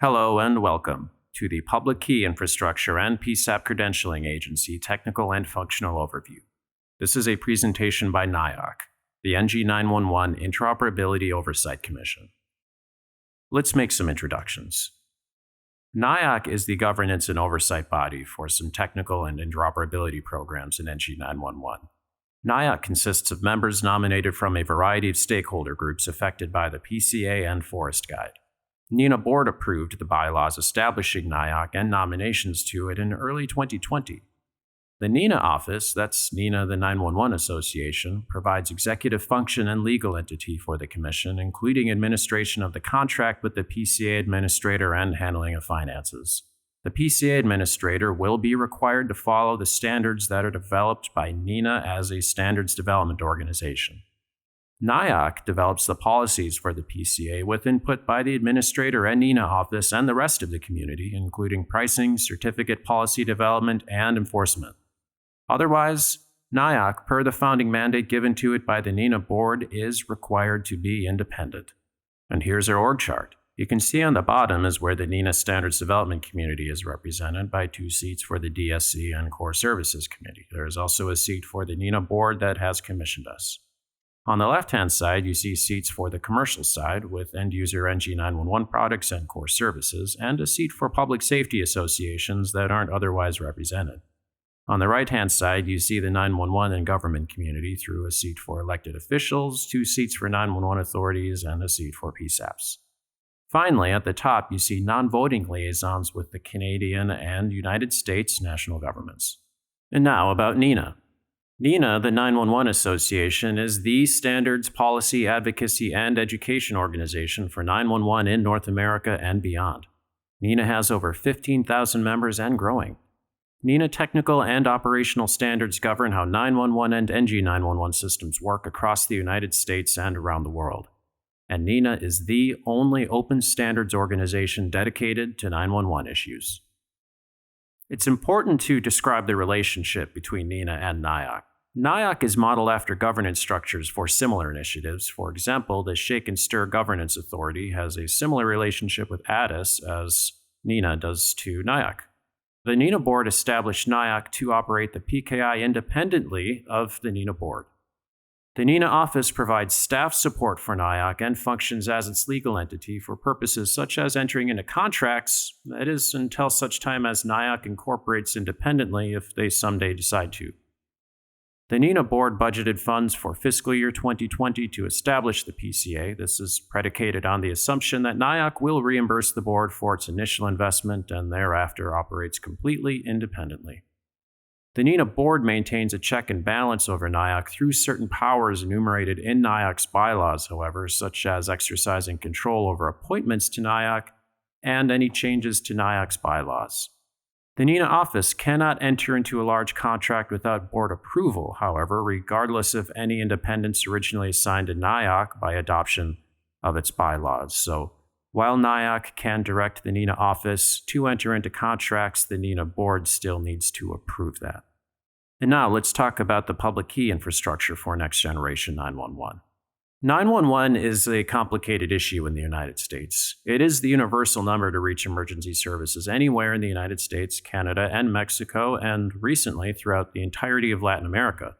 Hello and welcome to the Public Key Infrastructure and PSAP Credentialing Agency Technical and Functional Overview. This is a presentation by NIOC, the NG9-1-1 Interoperability Oversight Commission. Let's make some introductions. NIOC is the governance and oversight body for some technical and interoperability programs in NG9-1-1. NIOC consists of members nominated from a variety of stakeholder groups affected by the PCA and Forest Guide. NENA Board approved the bylaws establishing NIOC and nominations to it in early 2020. The NENA office, that's NENA the 911 Association, provides executive function and legal entity for the Commission, including administration of the contract with the PCA administrator and handling of finances. The PCA administrator will be required to follow the standards that are developed by NENA as a standards development organization. NIOC develops the policies for the PCA with input by the administrator and NENA office and the rest of the community, including pricing, certificate policy development, and enforcement. Otherwise, NIOC, per the founding mandate given to it by the NENA board, is required to be independent. And here's our org chart. You can see on the bottom is where the NENA Standards Development Community is represented by 2 seats for the DSC and Core Services Committee. There is also a seat for the NENA board that has commissioned us. On the left-hand side, you see seats for the commercial side with end-user NG9-1-1 products and core services, and a seat for public safety associations that aren't otherwise represented. On the right-hand side, you see the 911 and government community through a seat for elected officials, 2 seats for 911 authorities, and a seat for PSAPs. Finally, at the top, you see non-voting liaisons with the Canadian and United States national governments. And now about NENA. NENA, the 911 Association, is the standards, policy, advocacy, and education organization for 911 in North America and beyond. NENA has over 15,000 members and growing. NENA technical and operational standards govern how 911 and NG9-1-1 systems work across the United States and around the world. And NENA is the only open standards organization dedicated to 911 issues. It's important to describe the relationship between NENA and NIOC. NIOC is modeled after governance structures for similar initiatives. For example, the Shake and Stir Governance Authority has a similar relationship with ADIS as NENA does to NIOC. The NENA board established NIOC to operate the PKI independently of the NENA board. The NENA office provides staff support for NIOC and functions as its legal entity for purposes such as entering into contracts, that is, until such time as NIOC incorporates independently if they someday decide to. The NENA board budgeted funds for fiscal year 2020 to establish the PCA. This is predicated on the assumption that NIOC will reimburse the board for its initial investment and thereafter operates completely independently. The NENA board maintains a check and balance over NIOC through certain powers enumerated in NIOC's bylaws, however, such as exercising control over appointments to NIOC and any changes to NIOC's bylaws. The NENA office cannot enter into a large contract without board approval, however, regardless of any independence originally assigned to NIOC by adoption of its bylaws. So, while NIOC can direct the NENA office to enter into contracts, the NENA board still needs to approve that. And now let's talk about the public key infrastructure for next generation 911. 911 is a complicated issue in the United States. It is the universal number to reach emergency services anywhere in the United States, Canada, and Mexico, and recently throughout the entirety of Latin America.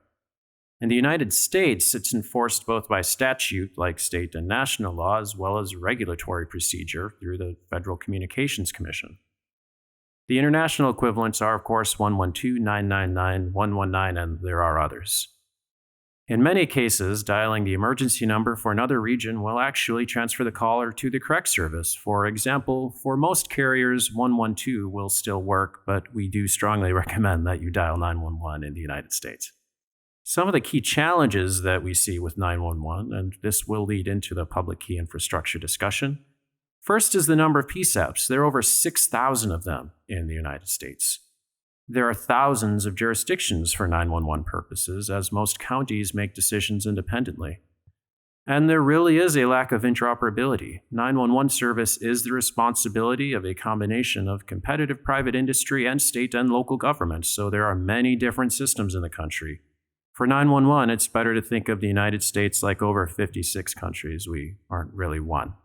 In the United States, it's enforced both by statute, like state and national law, as well as regulatory procedure through the Federal Communications Commission. The international equivalents are, of course, 112, 999, 119, and there are others. In many cases, dialing the emergency number for another region will actually transfer the caller to the correct service. For example, for most carriers, 112 will still work, but we do strongly recommend that you dial 911 in the United States. Some of the key challenges that we see with 911, and this will lead into the public key infrastructure discussion. First is the number of PSAPs. There are over 6,000 of them in the United States. There are thousands of jurisdictions for 911 purposes, as most counties make decisions independently. And there really is a lack of interoperability. 911 service is the responsibility of a combination of competitive private industry and state and local governments, so there are many different systems in the country. For 911, it's better to think of the United States like over 56 countries. We aren't really one.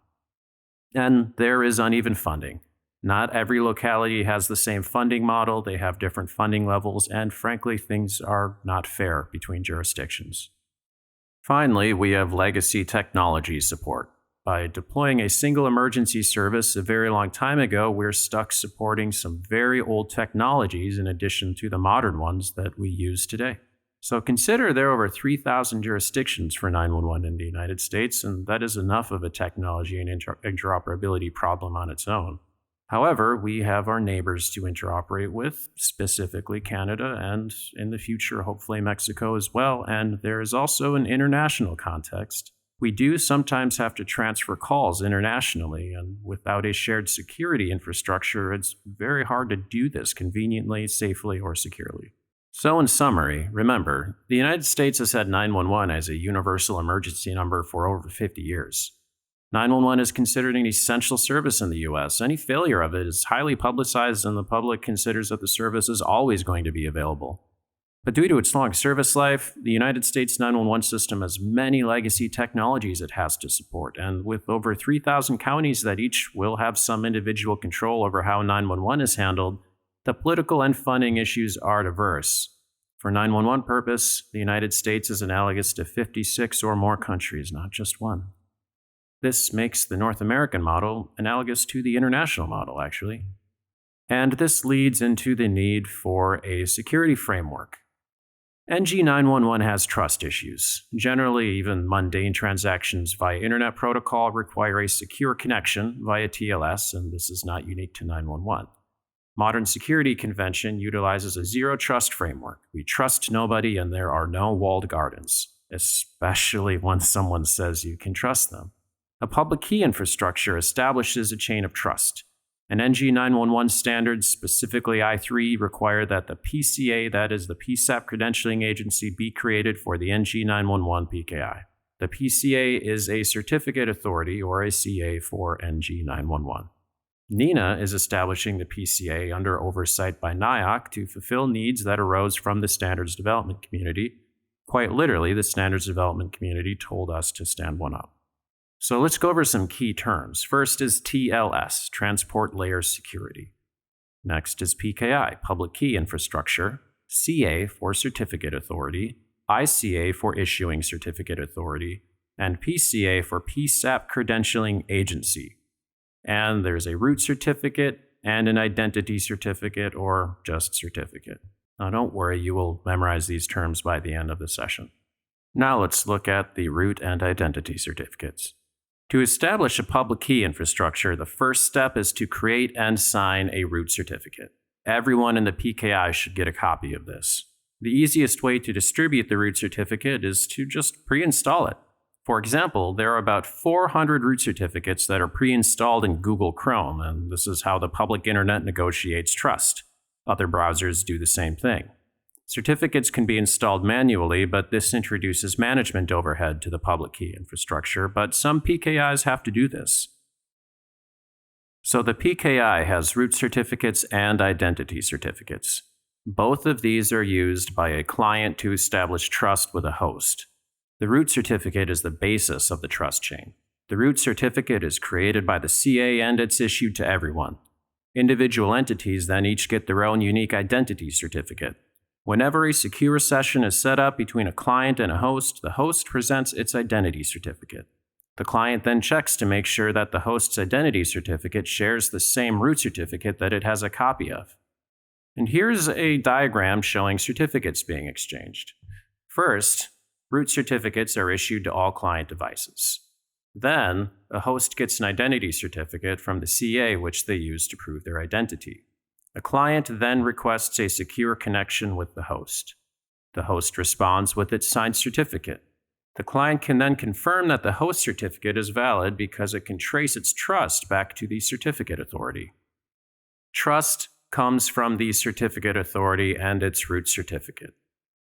And there is uneven funding. Not every locality has the same funding model, they have different funding levels, and frankly, things are not fair between jurisdictions. Finally, we have legacy technology support. By deploying a single emergency service a very long time ago, we're stuck supporting some very old technologies in addition to the modern ones that we use today. So consider there are over 3,000 jurisdictions for 911 in the United States, and that is enough of a technology and interoperability problem on its own. However, we have our neighbors to interoperate with, specifically Canada, and in the future, hopefully Mexico as well, and there is also an international context. We do sometimes have to transfer calls internationally, and without a shared security infrastructure, it's very hard to do this conveniently, safely, or securely. So in summary, remember, the United States has had 911 as a universal emergency number for over 50 years. 911 is considered an essential service in the US. Any failure of it is highly publicized and the public considers that the service is always going to be available. But due to its long service life, the United States 911 system has many legacy technologies it has to support, and with over 3,000 counties that each will have some individual control over how 911 is handled, the political and funding issues are diverse. For 911 purpose, the United States is analogous to 56 or more countries, not just one. This makes the North American model analogous to the international model, actually. And this leads into the need for a security framework. NG9-1-1 has trust issues. Generally, even mundane transactions via Internet Protocol require a secure connection via TLS, and this is not unique to 911. Modern security convention utilizes a zero-trust framework. We trust nobody and there are no walled gardens, especially when someone says you can trust them. A public key infrastructure establishes a chain of trust. An NG9-1-1 standards, specifically I3, require that the PCA, that is the PSAP Credentialing Agency, be created for the NG9-1-1 PKI. The PCA is a certificate authority, or a CA, for NG9-1-1. NENA is establishing the PCA under oversight by NIOC to fulfill needs that arose from the standards development community. Quite literally, the standards development community told us to stand one up. So let's go over some key terms. First is TLS, Transport Layer Security. Next is PKI, Public Key Infrastructure, CA for Certificate Authority, ICA for Issuing Certificate Authority, and PCA for PSAP Credentialing Agency. And there's a root certificate and an identity certificate, or just certificate. Now don't worry, you will memorize these terms by the end of the session. Now let's look at the root and identity certificates. To establish a public key infrastructure, the first step is to create and sign a root certificate. Everyone in the PKI should get a copy of this. The easiest way to distribute the root certificate is to just pre-install it. For example, there are about 400 root certificates that are pre-installed in Google Chrome, and this is how the public internet negotiates trust. Other browsers do the same thing. Certificates can be installed manually, but this introduces management overhead to the public key infrastructure, but some PKIs have to do this. So the PKI has root certificates and identity certificates. Both of these are used by a client to establish trust with a host. The root certificate is the basis of the trust chain. The root certificate is created by the CA and it's issued to everyone. Individual entities then each get their own unique identity certificate. Whenever a secure session is set up between a client and a host, the host presents its identity certificate. The client then checks to make sure that the host's identity certificate shares the same root certificate that it has a copy of. And here's a diagram showing certificates being exchanged. First, root certificates are issued to all client devices. Then, a host gets an identity certificate from the CA which they use to prove their identity. The client then requests a secure connection with the host. The host responds with its signed certificate. The client can then confirm that the host certificate is valid because it can trace its trust back to the certificate authority. Trust comes from the certificate authority and its root certificate.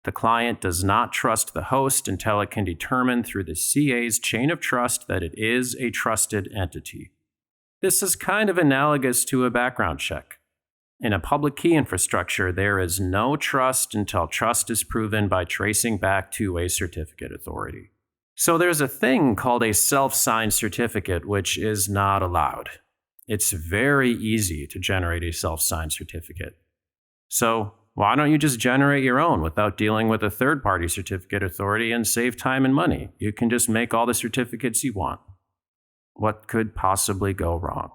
The client does not trust the host until it can determine through the CA's chain of trust that it is a trusted entity. This is kind of analogous to a background check. In a public key infrastructure, there is no trust until trust is proven by tracing back to a certificate authority. So there's a thing called a self-signed certificate, which is not allowed. It's very easy to generate a self-signed certificate. So why don't you just generate your own without dealing with a third-party certificate authority and save time and money? You can just make all the certificates you want. What could possibly go wrong?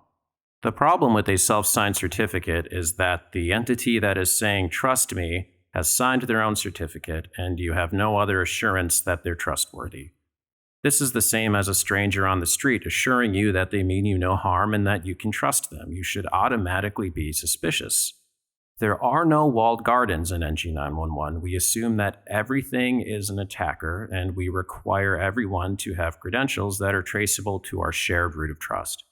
The problem with a self-signed certificate is that the entity that is saying, "Trust me," has signed their own certificate, and you have no other assurance that they're trustworthy. This is the same as a stranger on the street assuring you that they mean you no harm and that you can trust them. You should automatically be suspicious. There are no walled gardens in NG9-1-1. We assume that everything is an attacker, and we require everyone to have credentials that are traceable to our shared root of trust.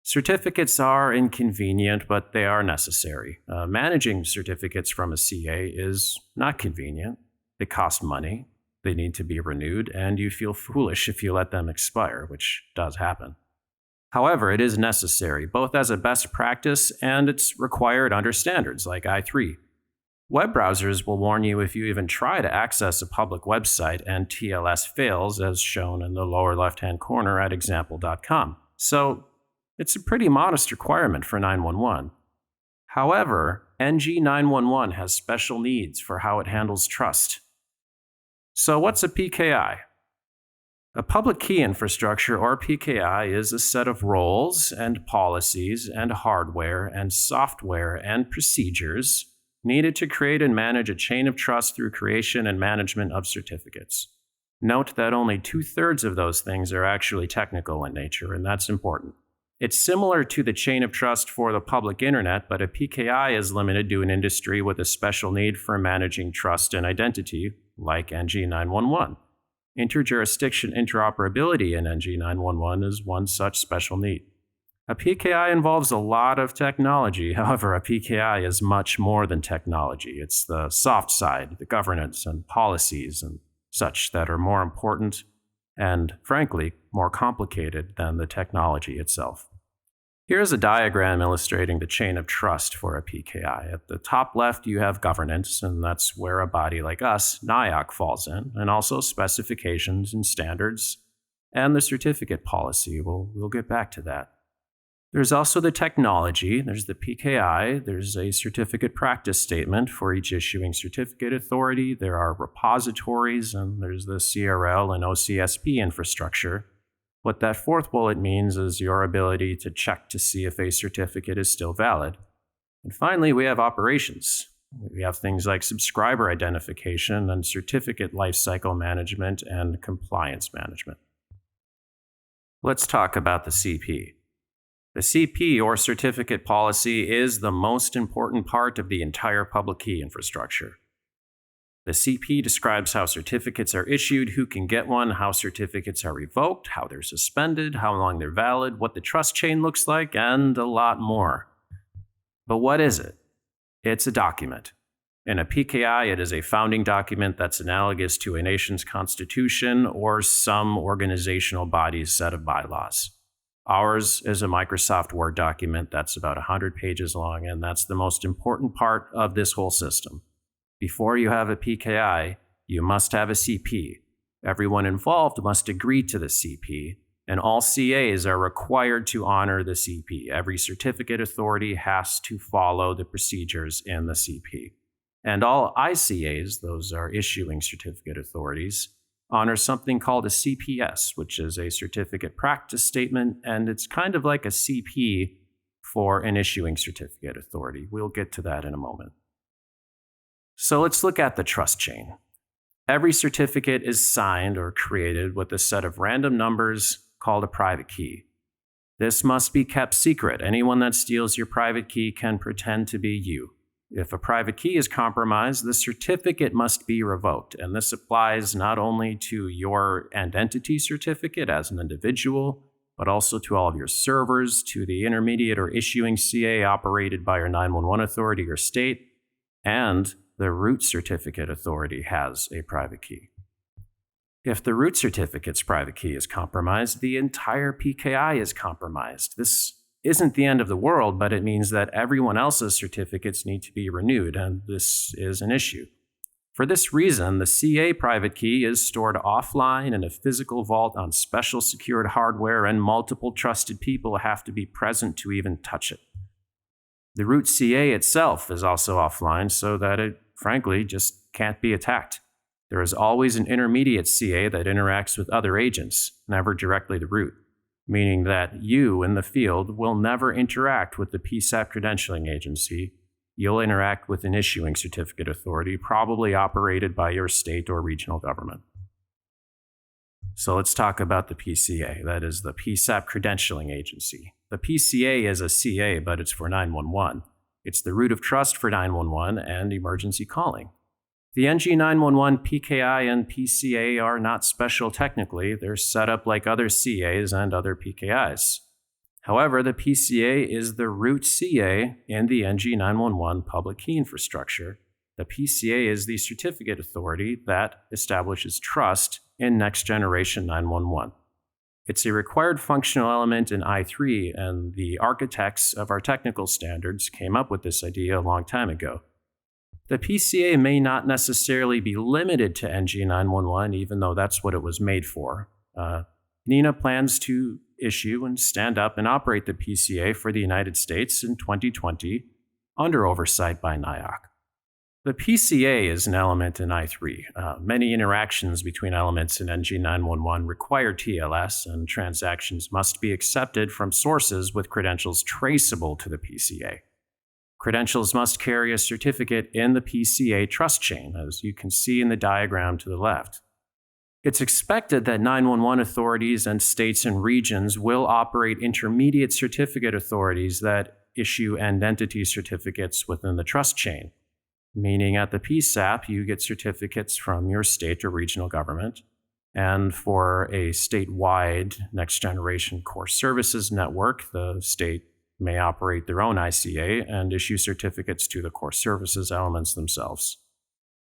Certificates are inconvenient, but they are necessary. Managing certificates from a CA is not convenient. They cost money, they need to be renewed, and you feel foolish if you let them expire, which does happen. However, it is necessary, both as a best practice and it's required under standards like I3. Web browsers will warn you if you even try to access a public website and TLS fails, as shown in the lower left-hand corner at example.com. So it's a pretty modest requirement for 911. However, NG9-1-1 has special needs for how it handles trust. So what's a PKI? A public key infrastructure, or PKI, is a set of roles and policies and hardware and software and procedures needed to create and manage a chain of trust through creation and management of certificates. Note that only 2/3 of those things are actually technical in nature, and that's important. It's similar to the chain of trust for the public internet, but a PKI is limited to an industry with a special need for managing trust and identity, like NG9-1-1. Interjurisdiction interoperability in NG9-1-1 is one such special need. A PKI involves a lot of technology. However, a PKI is much more than technology. It's the soft side, the governance and policies and such that are more important and, frankly, more complicated than the technology itself. Here's a diagram illustrating the chain of trust for a PKI. At the top left, you have governance, and that's where a body like us, NIOC, falls in, and also specifications and standards, and the certificate policy. We'll get back to that. There's also the technology. There's the PKI. There's a certificate practice statement for each issuing certificate authority. There are repositories, and there's the CRL and OCSP infrastructure. What that fourth bullet means is your ability to check to see if a certificate is still valid. And finally, we have operations. We have things like subscriber identification and certificate lifecycle management and compliance management. Let's talk about the CP. The CP, or certificate policy, is the most important part of the entire public key infrastructure. The CP describes how certificates are issued, who can get one, how certificates are revoked, how they're suspended, how long they're valid, what the trust chain looks like, and a lot more. But what is it? It's a document. In a PKI, it is a founding document that's analogous to a nation's constitution or some organizational body's set of bylaws. Ours is a Microsoft Word document that's about 100 pages long, and that's the most important part of this whole system. Before you have a PKI, you must have a CP. Everyone involved must agree to the CP, and all CAs are required to honor the CP. Every certificate authority has to follow the procedures in the CP. And all ICAs, those are issuing certificate authorities, honor something called a CPS, which is a certificate practice statement, and it's kind of like a CP for an issuing certificate authority. We'll get to that in a moment. So let's look at the trust chain. Every certificate is signed or created with a set of random numbers called a private key. This must be kept secret. Anyone that steals your private key can pretend to be you. If a private key is compromised, the certificate must be revoked, and this applies not only to your identity certificate as an individual, but also to all of your servers, to the intermediate or issuing CA operated by your 911 authority or state, and the root certificate authority has a private key. If the root certificate's private key is compromised, the entire PKI is compromised. This isn't the end of the world, but it means that everyone else's certificates need to be renewed, and this is an issue. For this reason, the CA private key is stored offline in a physical vault on special secured hardware, and multiple trusted people have to be present to even touch it. The root CA itself is also offline so that it, frankly, just can't be attacked. There is always an intermediate CA that interacts with other agents, never directly the root, meaning that you in the field will never interact with the PSAP Credentialing Agency. You'll interact with an issuing certificate authority, probably operated by your state or regional government. So let's talk about the PCA, that is the PSAP Credentialing Agency. The PCA is a CA, but it's for 911. It's the root of trust for 911 and emergency calling. The NG9-1-1 PKI and PCA are not special technically. They're set up like other CAs and other PKIs. However, the PCA is the root CA in the NG9-1-1 Public Key Infrastructure. The PCA is the certificate authority that establishes trust in next-generation 911. It's a required functional element in I3, and the architects of our technical standards came up with this idea a long time ago. The PCA may not necessarily be limited to NG9-1-1, even though that's what it was made for. NENA plans to issue and stand up and operate the PCA for the United States in 2020 under oversight by NIOC. The PCA is an element in I3. Many interactions between elements in NG9-1-1 require TLS, and transactions must be accepted from sources with credentials traceable to the PCA. Credentials must carry a certificate in the PCA trust chain, as you can see in the diagram to the left. It's expected that 911 authorities and states and regions will operate intermediate certificate authorities that issue end entity certificates within the trust chain, meaning at the PSAP, you get certificates from your state or regional government, and for a statewide next-generation core services network, the state may operate their own ICA and issue certificates to the core services elements themselves.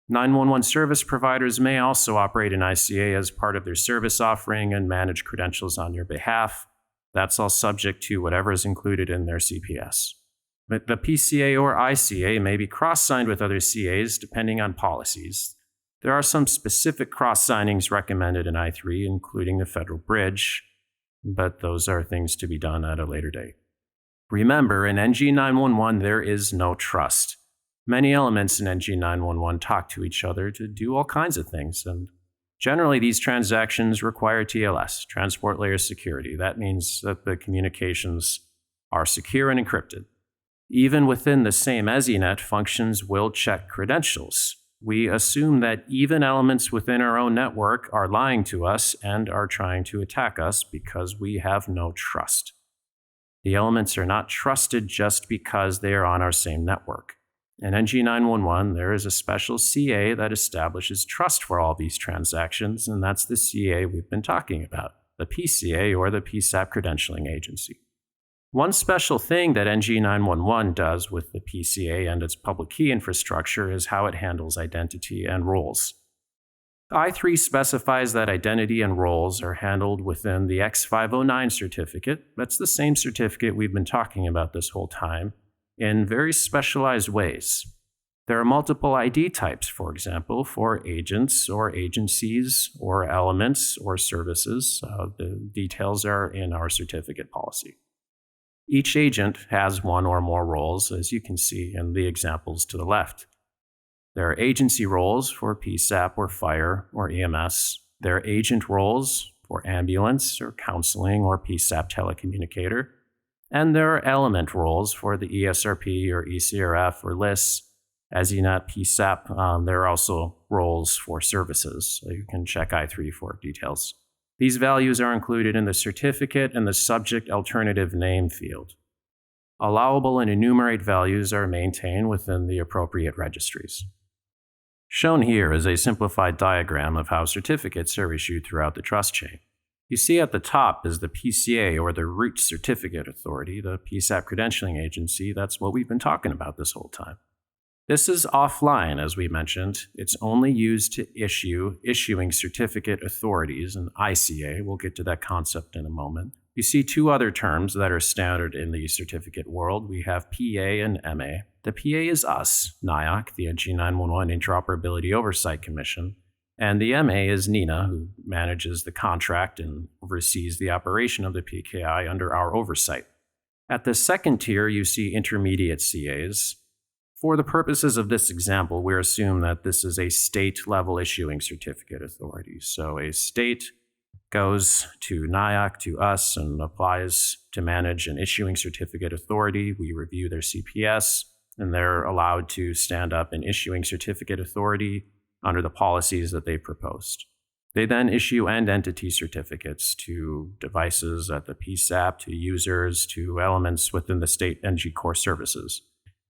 911 service providers may also operate an ICA as part of their service offering and manage credentials on your behalf. That's all subject to whatever is included in their CPS. But the PCA or ICA may be cross-signed with other CAs depending on policies. There are some specific cross-signings recommended in I3, including the federal bridge, but those are things to be done at a later date. Remember, in NG9-1-1, there is no trust. Many elements in NG9-1-1 talk to each other to do all kinds of things, and generally these transactions require TLS, transport layer security. That means that the communications are secure and encrypted. Even within the same EZNet, functions will check credentials. We assume that even elements within our own network are lying to us and are trying to attack us because we have no trust. The elements are not trusted just because they are on our same network. In NG9-1-1, there is a special CA that establishes trust for all these transactions, and that's the CA we've been talking about, the PCA or the PSAP Credentialing Agency. One special thing that NG9-1-1 does with the PCA and its public key infrastructure is how it handles identity and roles. I3 specifies that identity and roles are handled within the X509 certificate. That's the same certificate we've been talking about this whole time, in very specialized ways. There are multiple ID types, for example, for agents or agencies or elements or services. The details are in our certificate policy. Each agent has one or more roles, as you can see in the examples to the left. There are agency roles for PSAP or fire or EMS. There are agent roles for ambulance or counseling or PSAP telecommunicator. And there are element roles for the ESRP or ECRF or LIS, EZNet, PSAP. There are also roles for services, so you can check I3 for details. These values are included in the certificate and the subject alternative name field. Allowable and enumerate values are maintained within the appropriate registries. Shown here is a simplified diagram of how certificates are issued throughout the trust chain. You see at the top is the PCA, or the root certificate authority, the PSAP Credentialing Agency. That's what we've been talking about this whole time. This is offline, as we mentioned. It's only used to issue issuing certificate authorities, and ICA, we'll get to that concept in a moment, You see two other terms that are standard in the certificate world. We have PA and MA. The PA is us, NIOC, the NG9-1-1 Interoperability Oversight Commission, and the MA is NENA, who manages the contract and oversees the operation of the PKI under our oversight. At the second tier, you see intermediate CAs. For the purposes of this example, we assume that this is a state-level issuing certificate authority. So a state goes to NIOC, to us, and applies to manage an issuing certificate authority. We review their CPS, and they're allowed to stand up an issuing certificate authority under the policies that they've proposed. They then issue end entity certificates to devices at the PSAP, to users, to elements within the state NG core services.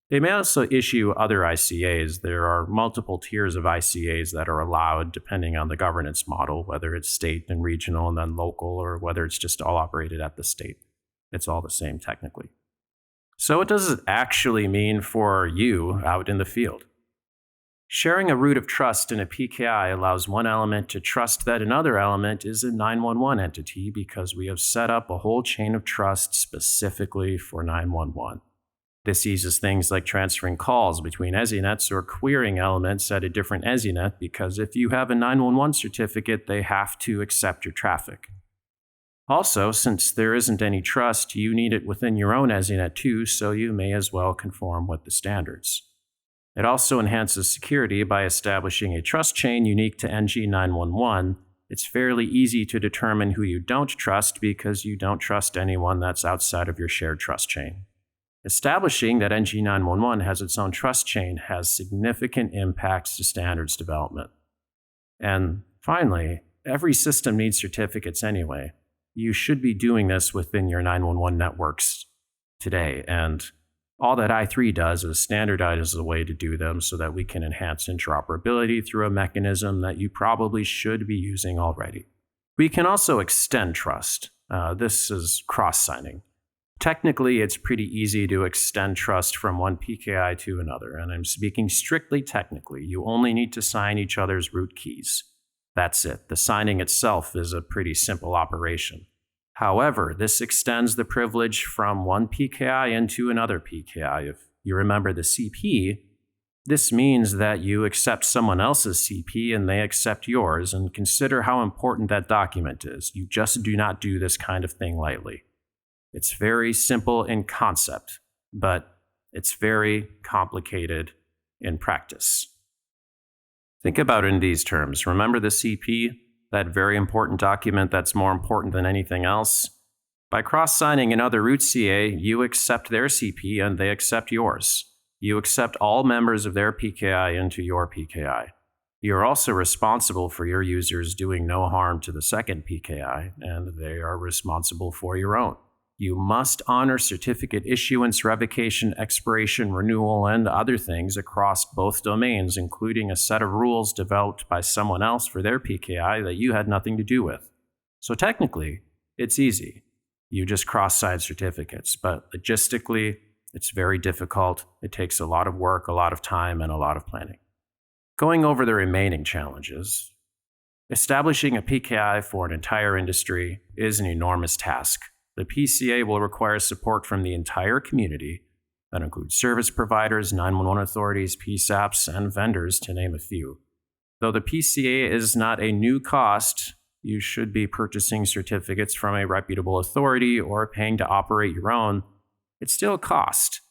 They may also issue other ICAs. There are multiple tiers of ICAs that are allowed depending on the governance model, whether it's state and regional and then local, or whether it's just all operated at the state. It's all the same technically. So what does it actually mean for you out in the field? Sharing a root of trust in a PKI allows one element to trust that another element is a 911 entity because we have set up a whole chain of trust specifically for 911. This eases things like transferring calls between EZNets or querying elements at a different EZNet because if you have a 911 certificate, they have to accept your traffic. Also, since there isn't any trust, you need it within your own EZNet too, so you may as well conform with the standards. It also enhances security by establishing a trust chain unique to NG9-1-1. It's fairly easy to determine who you don't trust because you don't trust anyone that's outside of your shared trust chain. Establishing that NG9-1-1 has its own trust chain has significant impacts to standards development. And finally, every system needs certificates anyway. You should be doing this within your 911 networks today, and all that i3 does is standardize the way to do them so that we can enhance interoperability through a mechanism that you probably should be using already. We can also extend trust. This is cross-signing. Technically, it's pretty easy to extend trust from one PKI to another, and I'm speaking strictly technically. You only need to sign each other's root keys. That's it. The signing itself is a pretty simple operation. However, this extends the privilege from one PKI into another PKI. If you remember the CP, this means that you accept someone else's CP and they accept yours, and consider how important that document is. You just do not do this kind of thing lightly. It's very simple in concept, but it's very complicated in practice. Think about it in these terms. Remember the CP, that very important document that's more important than anything else? By cross-signing another root CA, you accept their CP and they accept yours. You accept all members of their PKI into your PKI. You're also responsible for your users doing no harm to the second PKI, and they are responsible for your own. You must honor certificate issuance, revocation, expiration, renewal, and other things across both domains, including a set of rules developed by someone else for their PKI that you had nothing to do with. So technically, it's easy. You just cross-sign certificates, but logistically, it's very difficult. It takes a lot of work, a lot of time, and a lot of planning. Going over the remaining challenges, establishing a PKI for an entire industry is an enormous task. The PCA will require support from the entire community. That includes service providers, 911 authorities, PSAPs, and vendors, to name a few. Though the PCA is not a new cost, you should be purchasing certificates from a reputable authority or paying to operate your own. It's still a cost.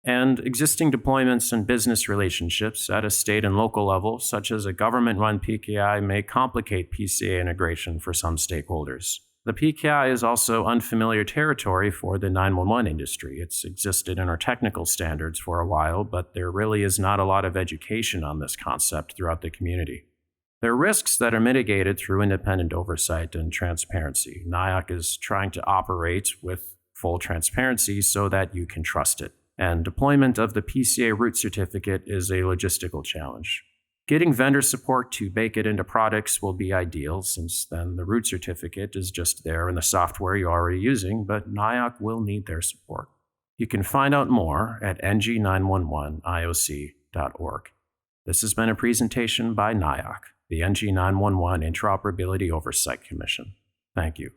And existing deployments and business relationships at a state and local level, such as a government-run PKI, may complicate PCA integration for some stakeholders. The PKI is also unfamiliar territory for the 911 industry. It's existed in our technical standards for a while, but there really is not a lot of education on this concept throughout the community. There are risks that are mitigated through independent oversight and transparency. NIOC is trying to operate with full transparency so that you can trust it. And deployment of the PCA root certificate is a logistical challenge. Getting vendor support to bake it into products will be ideal, since then the root certificate is just there in the software you're already using, but NIOC will need their support. You can find out more at NG911IOC.org. This has been a presentation by NIOC, the NG9-1-1 Interoperability Oversight Commission. Thank you.